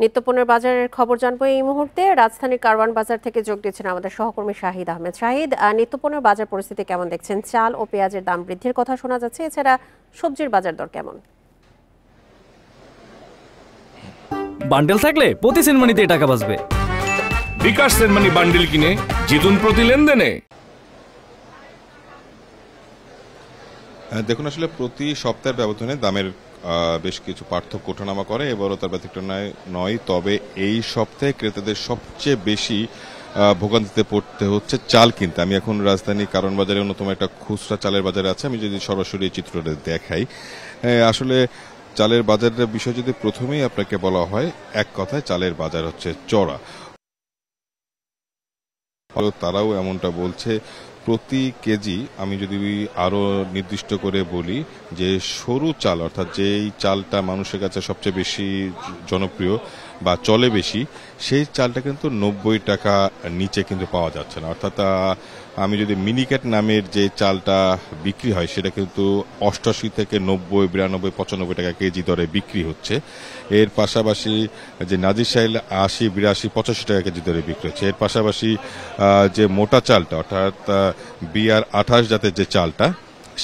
নিত্যপণ্যের বাজারের খবর জানবো এই মুহূর্তে। রাজধানীর কারওয়ান বাজার থেকে যোগ দিচ্ছেন আমাদের সহকর্মী শাহিদ আহমেদ। শাহিদ, নিত্যপণ্যের বাজার পরিস্থিতি কেমন দেখছেন? চাল ও পেঁয়াজের দাম বৃদ্ধির কথা শোনা যাচ্ছে, এছাড়া সবজির বাজার দর কেমন? বান্ডেল থাকলে প্রতি সেনমানিতে টাকা বাঁচবে। বিকাশ সেনমানি বান্ডেল কিনে জিতুন প্রতি লেনদেনে। দেখুন, আসলে প্রতি সপ্তাহের ব্যবধানে দামের বেশ কিছু পার্থক্য ওঠানামা করে, এবারও তার ব্যতিক্রম নয়। তবে এই সপ্তাহে ক্রেতাদের সবচেয়ে বেশি ভোগান্তিতে পড়তে হচ্ছে চাল কিনতে। আমি এখন রাজধানী কারওয়ান বাজারে অন্যতম একটা খুচরা চালের বাজারে আছে। আমি যদি সরাসরি এই চিত্রটা দেখাই, আসলে চালের বাজারের বিষয় যদি প্রথমেই আপনাকে বলা হয়, এক কথায় চালের বাজার হচ্ছে চড়া। তারাও এমনটা বলছে। প্রতি কেজি আমি যদি আরো নির্দিষ্ট করে বলি, যে সরু চাল, অর্থাৎ যেই চালটা মানুষের কাছে সবচেয়ে বেশি জনপ্রিয় বা চলে বেশি, সেই চালটা কিন্তু 90 টাকা নিচে কিন্তু পাওয়া যাচ্ছে না। অর্থাৎ আমি যদি মিনিকেট নামের যে চালটা বিক্রি হয়, সেটা কিন্তু 88 থেকে 90, 92, 95 টাকা কেজি দরে বিক্রি হচ্ছে। এর পাশাপাশি যে নাজির শাইল 80, 82, 85 টাকা কেজি দরে বিক্রি হচ্ছে। এর পাশাপাশি যে মোটা চালটা, অর্থাৎ বিআর 28 জাতের যে চালটা,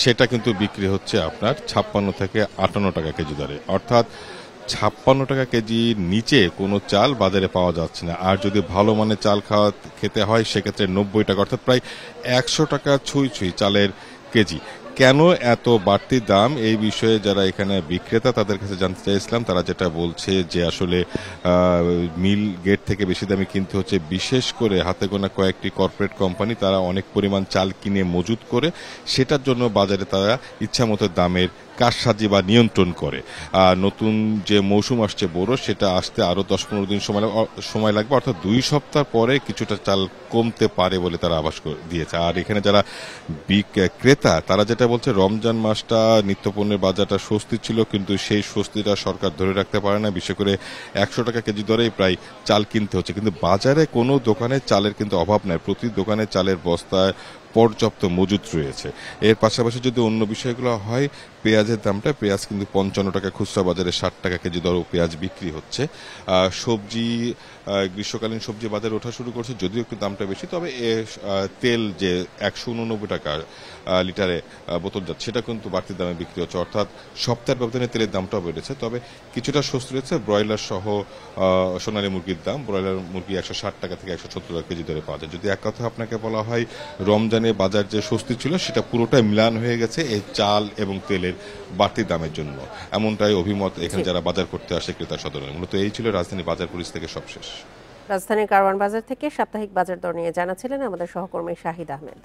সেটা কিন্তু বিক্রি হচ্ছে আপনার 56 থেকে 58 টাকা কেজি দরে। অর্থাৎ 56 টাকা কেজির নিচে কোনো চাল বাজারে পাওয়া যাচ্ছে না। আর যদি ভালো মানের চাল খেতে হয়, সেক্ষেত্রে 90 টাকা, অর্থাৎ প্রায় 100 টাকা ছুঁই চালের কেজি। কেন এত বাড়তি দাম, এই বিষয়ে যারা এখানে বিক্রেতা, তাদের কাছে জানতে চাইছিলাম। তারা যেটা বলছে যে আসলে মিল গেট থেকে বেশি দামে কিনতে হচ্ছে। বিশেষ করে হাতে গোনা কয়েকটি কর্পোরেট কোম্পানি, তারা অনেক পরিমাণ চাল কিনে মজুত করে, সেটার জন্য বাজারে তারা ইচ্ছামতো দামের কারসাজি বা নিয়ন্ত্রণ করে। নতুন যে মৌসুম আসছে বোরো, সেটা আসতে আরো 10-15 দিন সময় লাগবে, অর্থাৎ 2 সপ্তাহ পরে কিছুটা চাল কমতে পারে বলে তারা আভাস দিয়েছে। আর এখানে যারা ক্রেতা, তারা যেটা বলছে, রমজান মাসটা নিত্যপণ্যের বাজারটা স্বস্তি ছিল, কিন্তু সেই স্বস্তিটা সরকার ধরে রাখতে পারে না। বিশেষ করে 100 টাকা কেজি দরেই প্রায় চাল কিনতে হচ্ছে। কিন্তু বাজারে কোনো দোকানে চালের কিন্তু অভাব নাই। প্রতি দোকানে চালের বস্তায় পর্যাপ্ত মজুত রয়েছে। এর পাশাপাশি যদি অন্য বিষয়গুলো হয়, পেঁয়াজের দামটা, পেঁয়াজ কিন্তু 55 টাকা খুচরা বাজারে, 60 টাকা কেজি দরেও পেঁয়াজ বিক্রি হচ্ছে। সবজি, গ্রীষ্মকালীন সবজি বাজারে ওঠা শুরু করছে, যদিও একটু দামটা বেশি। তবে তেল যে 189 টাকা লিটারে বোতলজাত, সেটা কিন্তু বাড়তি দামে বিক্রি হচ্ছে। অর্থাৎ সপ্তাহের ব্যবধানে তেলের দামটাও বেড়েছে। তবে কিছুটা স্বস্তি রয়েছে ব্রয়লার সহ সোনালী মুরগির দাম। ব্রয়লার মুরগি 160 টাকা থেকে 170 টাকা কেজি দরে পাওয়া যায়। যদি এক কথা আপনাকে বলা হয়, রমজানে বাজার যে স্বস্তি ছিল, সেটা পুরোটাই মিলান হয়ে গেছে এই চাল এবং তেলের বাড়তি দামের জন্য। এমনটাই অভিমত এখানে যারা বাজার করতে আসে ক্রেতা সদনে। মূলত এই ছিল রাজধানী বাজার পরিস্থিতি থেকে সবশেষ। রাজধানীর কারওয়ান বাজার থেকে সাপ্তাহিক বাজার দর নিয়ে জানাচ্ছিলেন আমাদের সহকর্মী শাহিদ আহমেদ।